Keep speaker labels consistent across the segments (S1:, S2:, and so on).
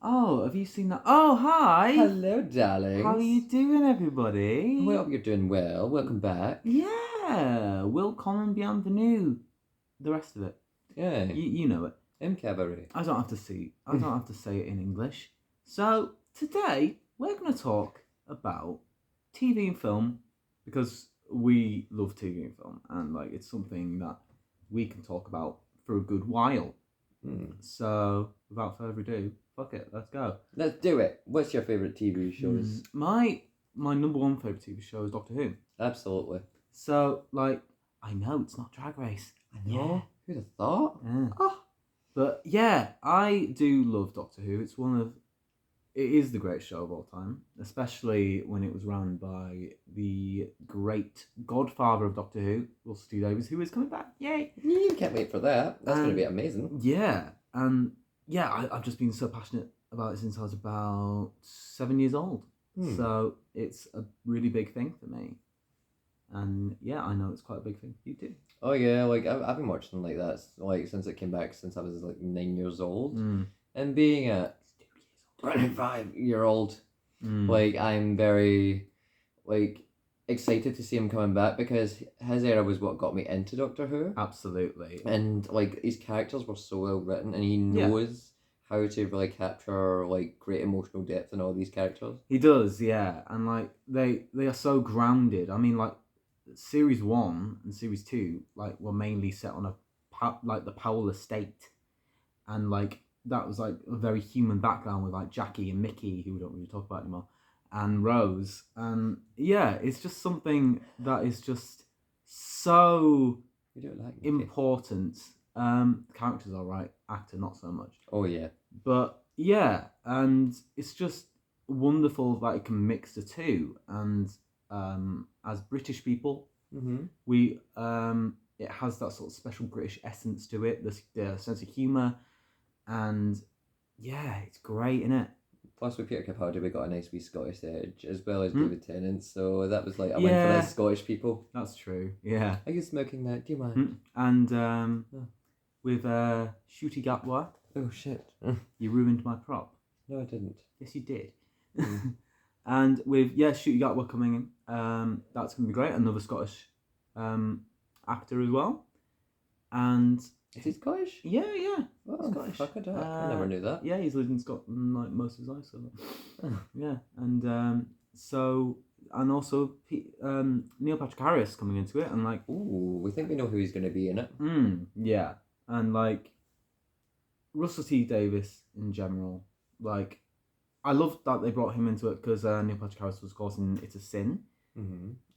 S1: Oh, have you seen that? Oh, hi!
S2: Hello, darlings.
S1: How are you doing, everybody?
S2: I hope you're doing well. Welcome back.
S1: Yeah, welcome and bienvenue. The rest of it.
S2: Yeah.
S1: You know it.
S2: M Cabaret.
S1: I don't have to say it in English. So, today, we're going to talk about TV and film because we love TV and film and it's something that we can talk about for a good while. So, without further ado, fuck it, let's go.
S2: Let's do it. What's your favourite TV shows?
S1: My number one favourite TV show is Doctor Who.
S2: Absolutely.
S1: So, I know it's not Drag Race.
S2: I know. Yeah. Who'd have thought?
S1: Yeah. Oh. But yeah, I do love Doctor Who. It is the greatest show of all time, especially when it was run by the great godfather of Doctor Who, Russell T Davies, who is coming back. Yay!
S2: You can't wait for that. That's going to be amazing.
S1: Yeah, and I've just been so passionate about it since I was about 7 years old. So it's a really big thing for me. And yeah, I know it's quite a big thing for you too.
S2: Oh yeah, I've been watching that since it came back since I was 9 years old, and being a 25-year-old, I'm very excited to see him coming back because his era was what got me into Doctor Who.
S1: Absolutely.
S2: And his characters were so well written, and he knows how to really capture great emotional depth in all these characters.
S1: He does, yeah, and they are so grounded. I mean, Series 1 and Series 2 were mainly set on the Powell estate, and that was a very human background with Jackie and Mickey, who we don't really talk about anymore, and Rose, and yeah, it's just something that is just so important. Characters are right, actor not so much.
S2: Oh yeah,
S1: but yeah, and it's just wonderful that it can mix the two, and as British people, we it has that sort of special British essence to it, the sense of humour, and yeah, it's great, isn't it?
S2: Plus with Peter Capaldi, we got a nice wee Scottish edge, as well as David Tennant, so that was a win for us Scottish people.
S1: That's true, yeah.
S2: Are you smoking that? Do you mind?
S1: And with Shooty Gatwa.
S2: Oh shit.
S1: You ruined my prop.
S2: No, I didn't.
S1: Yes, you did. And with Shooty Gatwa coming in, that's going to be great. Another Scottish actor as well. And
S2: is he Scottish?
S1: Yeah.
S2: Oh,
S1: Scottish.
S2: Fuck it up. I never knew that.
S1: Yeah, he's lived in Scotland most of his life. So yeah, and and also Neil Patrick Harris coming into it, and
S2: ooh, we think we know who he's going to be in it.
S1: Yeah, and Russell T Davies in general, I love that they brought him into it because Neil Patrick Harris was, of course, in It's a Sin.
S2: He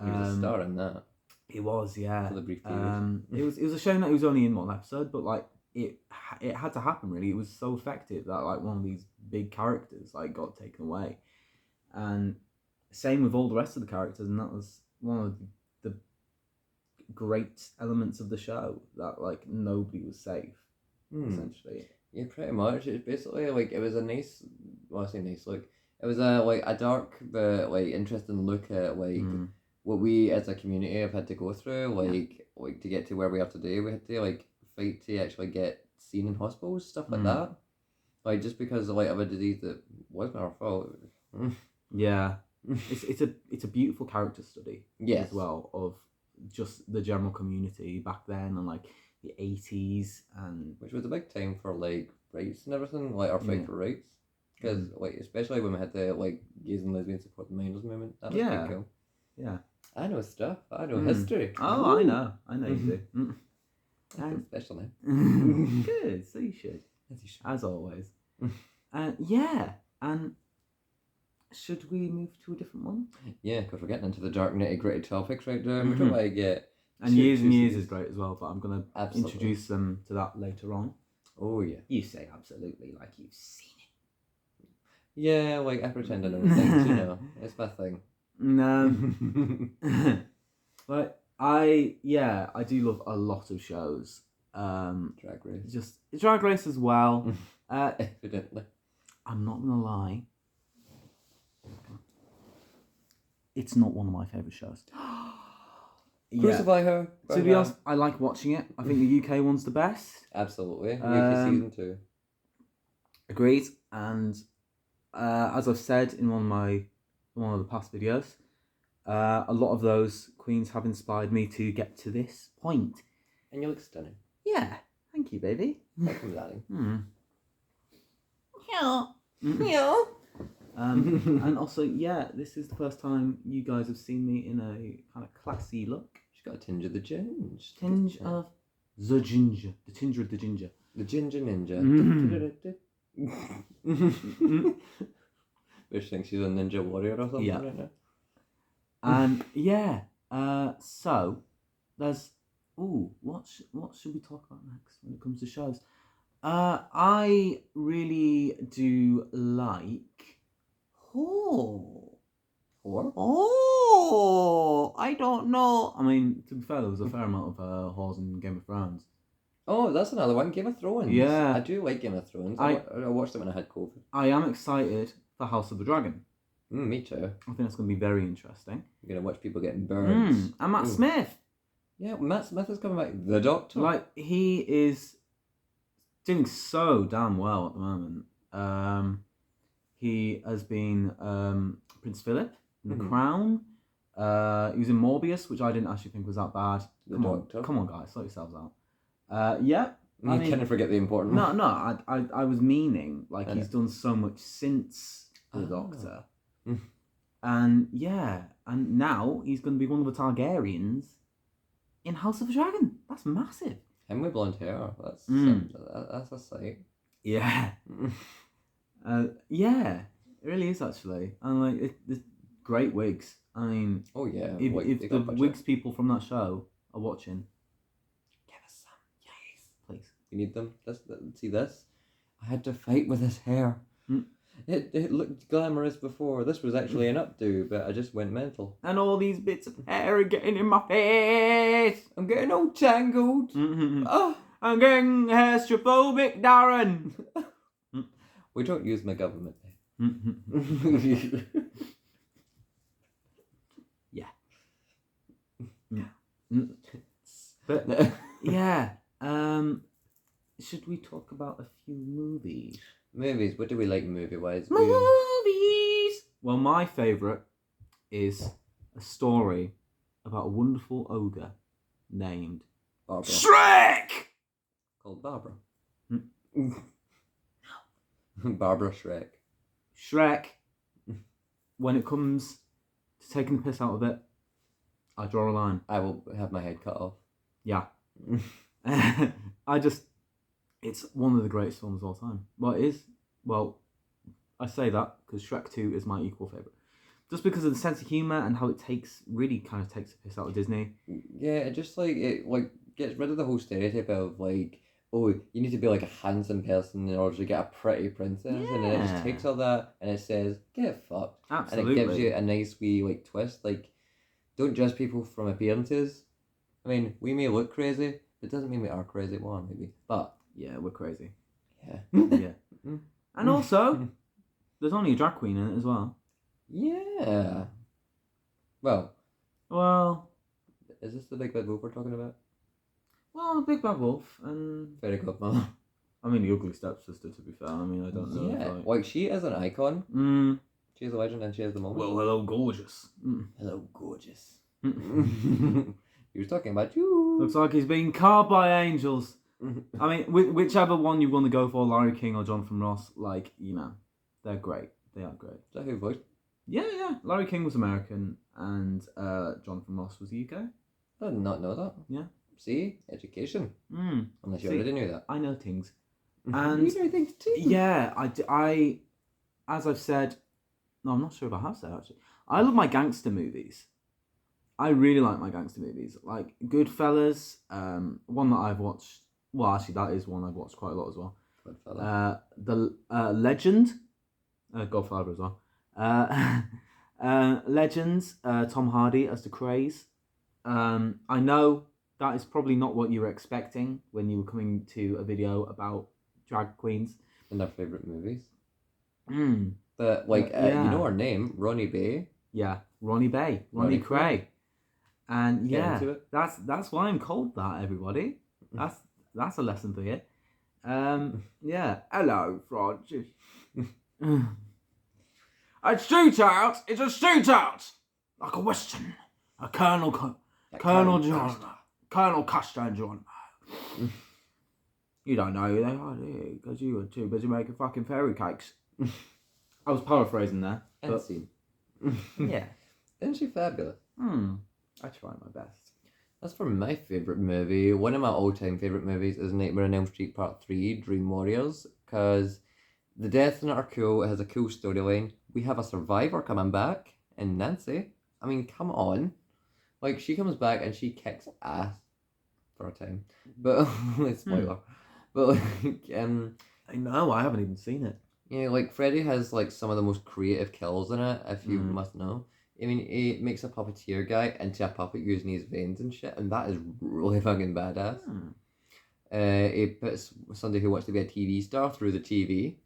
S2: was a star in that.
S1: He was, yeah.
S2: For the brief period.
S1: It was a shame that he was only in one episode, but it had to happen, really. It was so effective that one of these big characters got taken away, and same with all the rest of the characters, and that was one of the great elements of the show, that nobody was safe, essentially.
S2: Yeah, pretty much. It's basically it was a nice, well, I say nice, it was a dark but interesting look at what we as a community have had to go through, to get to where we are today. We had to fight to actually get seen in hospitals, stuff like that. Just because of a disease that wasn't our fault.
S1: Yeah. it's a beautiful character study as well of just the general community back then, and the 80s, and
S2: which was a big time for rights and everything, our fight for rights, because especially when we had the gays and lesbians support the minors movement. That was pretty cool.
S1: Yeah,
S2: I know stuff. I know history.
S1: Oh, I know you do.
S2: Special name.
S1: Good, so you should, as always. Yeah, and should we move to a different one?
S2: Yeah, because we're getting into the dark nitty gritty topics right now. We don't get.
S1: And Years and Years is great as well, but I'm going to introduce them to that later on.
S2: Oh, yeah.
S1: You say absolutely like you've seen it.
S2: Yeah, I pretend I know things, It's my thing.
S1: No. But I do love a lot of shows.
S2: Drag Race.
S1: Just Drag Race as well.
S2: Evidently.
S1: I'm not going to lie. It's not one of my favourite shows.
S2: Crucify her.
S1: To be honest, I like watching it. I think the UK one's the best.
S2: Absolutely. UK season 2.
S1: Agreed. And as I've said in one of the past videos, a lot of those queens have inspired me to get to this point.
S2: And you look stunning.
S1: Yeah, thank you, baby.
S2: Thank you, darling.
S1: Yeah.
S2: Yeah.
S1: And also, yeah, this is the first time you guys have seen me in a kind of classy look.
S2: She's got a tinge of the ginger.
S1: Tinge of the ginger. The tinge of the ginger.
S2: The ginger ninja. Bitch thinks she's a ninja warrior or something right now.
S1: And yeah, so there's what should we talk about next when it comes to shows? I really do like I don't know. I mean, to be fair, there was a fair amount of whores in Game of Thrones.
S2: Oh, that's another one. Game of Thrones.
S1: Yeah.
S2: I do like Game of Thrones. I watched it when I had COVID.
S1: I am excited for House of the Dragon.
S2: Me too.
S1: I think that's going to be very interesting.
S2: You're going to watch people getting burned.
S1: And Matt Smith.
S2: Yeah, Matt Smith is coming back. The Doctor.
S1: Like, he is doing so damn well at the moment. He has been Prince Philip in The Crown. He was in Morbius, which I didn't actually think was that bad. Come on, guys, sort yourselves out. Yeah.
S2: I mean, kind of forget the important
S1: one. No, I was meaning, like, he's done so much since The Doctor. And yeah, and now he's going to be one of the Targaryens in House of the Dragon. That's massive.
S2: Him with blonde hair. That's a sight.
S1: Yeah. Yeah, it really is actually. And like, it's great wigs. I mean,
S2: oh yeah.
S1: If the wigs people from that show are watching, give us some, yes, please.
S2: You need them. See this? I had to fight with his hair. It looked glamorous before. This was actually an updo, but I just went mental.
S1: And all these bits of hair are getting in my face.
S2: I'm getting all tangled.
S1: Oh, I'm getting hairstrophobic, Darren.
S2: We don't use my government.
S1: Yeah. But yeah. Should we talk about a few movies?
S2: Movies. What do we like movie-wise?
S1: Movies! Well, my favourite is a story about a wonderful ogre named
S2: Barbara.
S1: Shrek!
S2: Called Barbara. Barbara Shrek.
S1: Shrek. When it comes to taking the piss out of it, I draw a line.
S2: I will have my head cut off.
S1: Yeah. It's one of the greatest films of all time. Well, it is. Well, I say that because Shrek 2 is my equal favourite. Just because of the sense of humour and how it really kind of takes the piss out of Disney.
S2: Yeah, it just gets rid of the whole stereotype of like, oh, you need to be like a handsome person in order to get a pretty princess. Yeah. And then it just takes all that and it says, get fucked.
S1: Absolutely.
S2: And it gives you a nice wee like twist. Like, don't judge people from appearances. I mean, we may look crazy, but it doesn't mean we are crazy. Well, maybe. But
S1: yeah, we're crazy.
S2: Yeah.
S1: Yeah. And also, there's only a drag queen in it as well.
S2: Yeah. Well. Is this the Big Bad Wolf we're talking about?
S1: Well, the Big Bad Wolf and
S2: Fairy Godmother.
S1: I mean, the Ugly Stepsister, to be fair. I mean, I don't know.
S2: Yeah, like she is an icon. She's a legend and she is the moment.
S1: Well, hello, gorgeous.
S2: Hello, gorgeous. He was talking about you.
S1: Looks like he's being carved by angels. I mean, whichever one you want to go for, Larry King or Jonathan Ross, like, you know, they're great. They are great.
S2: Is that who voiced?
S1: Yeah. Larry King was American and Jonathan Ross was UK.
S2: I did not know that.
S1: Yeah.
S2: See? Education. Unless you already knew that.
S1: I know things. And
S2: you know things too.
S1: Yeah, I, as I've said, no, I'm not sure if I have said actually. I love my gangster movies. I really like my gangster movies. Like Goodfellas, one that I've watched. Well, actually, that is one I've watched quite a lot as well. The Legend, Godfather as well. Legends, Tom Hardy as the Craze. I know that is probably not what you were expecting when you were coming to a video about drag queens.
S2: And their favourite movies. But, like, you know her name, Ronnie Bay.
S1: Yeah, Ronnie Bay. Ronnie Cray. And yeah, that's why I'm called that, everybody. That's a lesson for you. Yeah. Hello, Francis. A shootout. It's a shootout. Like a Western. A Colonel John. Colonel Custer John. You don't know who they are, do you? Because you were too busy making fucking fairy cakes. I was paraphrasing there.
S2: And scene.
S1: Yeah.
S2: Isn't she fabulous?
S1: I try my best.
S2: That's for my favourite movie. One of my all-time favourite movies is Nightmare on Elm Street Part 3, Dream Warriors, because the deaths in it are cool. It has a cool storyline. We have a survivor coming back, and Nancy. I mean, come on. Like, she comes back and she kicks ass for a time. But, spoiler. But, like,
S1: I know, I haven't even seen it.
S2: yeah, like, Freddy has, like, some of the most creative kills in it, if you must know. I mean, he makes a puppeteer guy into a puppet using his veins and shit, and that is really fucking badass. He puts somebody who wants to be a TV star through the TV.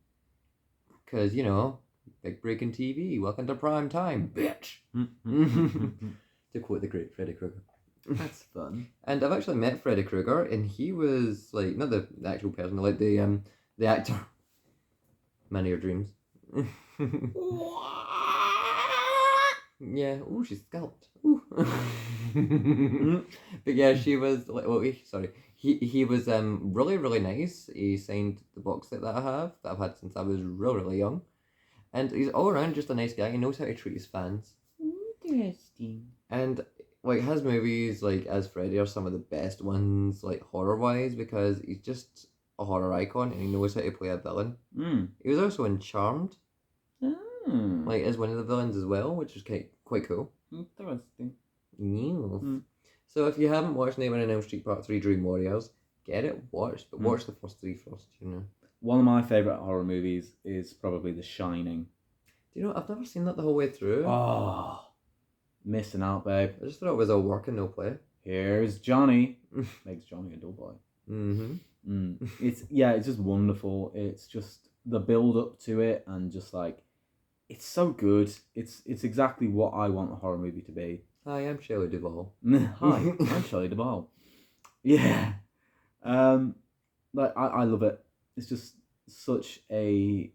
S2: Because, you know, big breaking TV, welcome to prime time, bitch. To quote the great Freddy Krueger.
S1: That's fun.
S2: And I've actually met Freddy Krueger, and he was, like, not the actual person, like the actor. Man of Your Dreams. Yeah, ooh, she's scalped. Ooh. But yeah, she was like, well, he was really, really nice. He signed the box set that I have, that I've had since I was really, really young. And he's all around just a nice guy. He knows how to treat his fans.
S1: Interesting.
S2: And like his movies, like as Freddy, are some of the best ones, like horror-wise, because he's just a horror icon and he knows how to play a villain. He was also in Charmed. Like, as one of the villains as well, which is quite cool.
S1: Interesting.
S2: Yeah. So if you haven't watched Nightmare on Elm Street Part 3 Dream Warriors, get it watched, but watch the first three first, you know.
S1: One of my favourite horror movies is probably The Shining.
S2: Do you know, I've never seen that the whole way through.
S1: Oh, missing out, babe.
S2: I just thought it was all work and no play.
S1: Here's Johnny. Makes Johnny a dull boy. It's just wonderful. It's just the build up to it and just like, it's so good. It's exactly what I want a horror movie to be.
S2: Hi, I'm Shelley Duvall.
S1: Hi, I'm Shelley Duvall. Yeah. Like I love it. It's just such a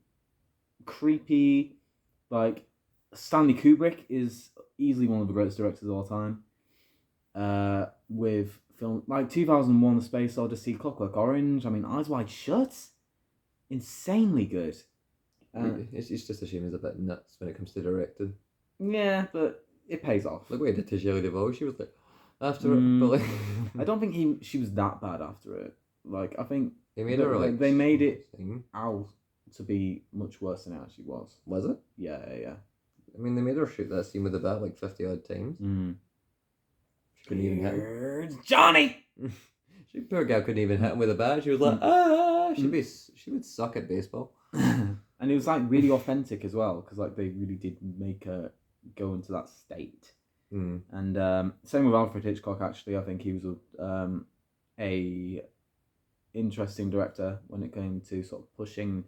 S1: creepy, like, Stanley Kubrick is easily one of the greatest directors of all time. With film like 2001: A Space Odyssey, Clockwork Orange. I mean, Eyes Wide Shut. Insanely good.
S2: It's just a shame he's a bit nuts when it comes to directing.
S1: Yeah, but it pays off.
S2: Look what he did to Shelley Duvall. She was like, after it, but like...
S1: I don't think she was that bad after it. Like, I think
S2: they made her like...
S1: They made it out to be much worse than it actually was.
S2: Was it?
S1: Yeah.
S2: I mean, they made her shoot that scene with the bat like 50 odd times. She couldn't even hit him.
S1: Johnny!
S2: She, poor girl, couldn't even hit him with a bat. She was like, she would suck at baseball.
S1: And it was like really authentic as well, because like they really did make her go into that state. And same with Alfred Hitchcock. Actually, I think he was a interesting director when it came to sort of pushing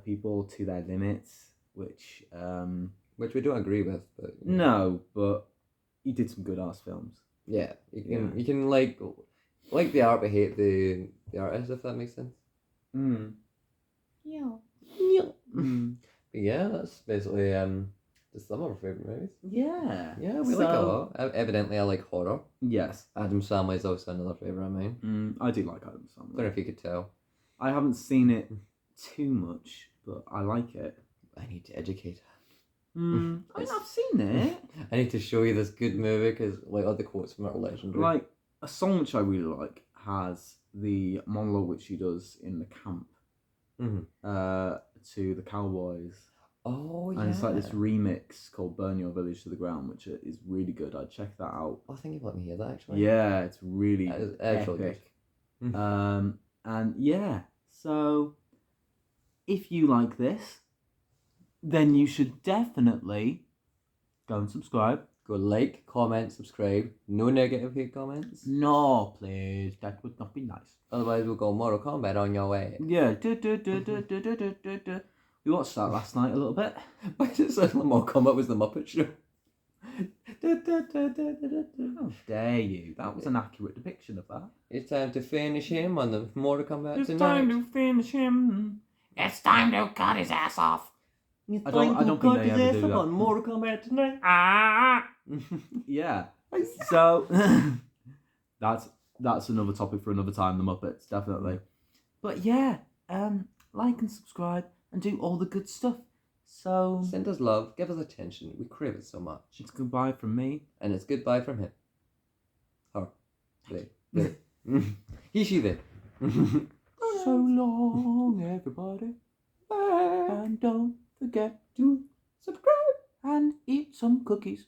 S1: people to their limits, which
S2: we don't agree with. But
S1: no, but he did some good ass films.
S2: Yeah, you can like the art but hate the artist, if that makes sense.
S1: Yeah.
S2: But yeah, that's basically just some of our favourite movies.
S1: Yeah.
S2: Yeah, we like a lot. Evidently, I like horror.
S1: Yes.
S2: Adam Sandler is also another favourite of mine.
S1: I do like Adam Sandler.
S2: I don't know if you could tell.
S1: I haven't seen it too much, but I like it.
S2: I need to educate.
S1: I've seen it.
S2: I need to show you this good movie because like all the quotes from it are legendary.
S1: Like a song which I really like has the monologue which she does in the camp to the Cowboys.
S2: Oh yeah.
S1: And it's like this remix called "Burn Your Village to the Ground," which is really good. I'd check that out.
S2: I think you've let me hear that actually.
S1: Yeah, it's really
S2: epic.
S1: And yeah, so if you like this, then you should definitely go and subscribe.
S2: Go like, comment, subscribe. No negative hate comments.
S1: No, please. That would not be nice.
S2: Otherwise, we'll go Mortal Kombat on your way.
S1: Yeah. We watched that last night a little bit.
S2: Why did it sound like Mortal Kombat was the Muppet Show?
S1: How dare you? That was an accurate depiction of that.
S2: It's time to finish him on the Mortal Kombat
S1: It's
S2: tonight.
S1: time to finish him. It's time to cut his ass off.
S2: You
S1: I don't think they ever do that.
S2: on Mortal Kombat tonight. Ah.
S1: Yeah. So that's another topic for another time. The Muppets, definitely. But yeah, like and subscribe and do all the good stuff. So
S2: Send us love, give us attention. We crave it so much.
S1: it's goodbye from me.
S2: And it's goodbye from him. Her. They. He, she, they.
S1: So long, everybody. And don't forget to
S2: Subscribe
S1: and eat some cookies.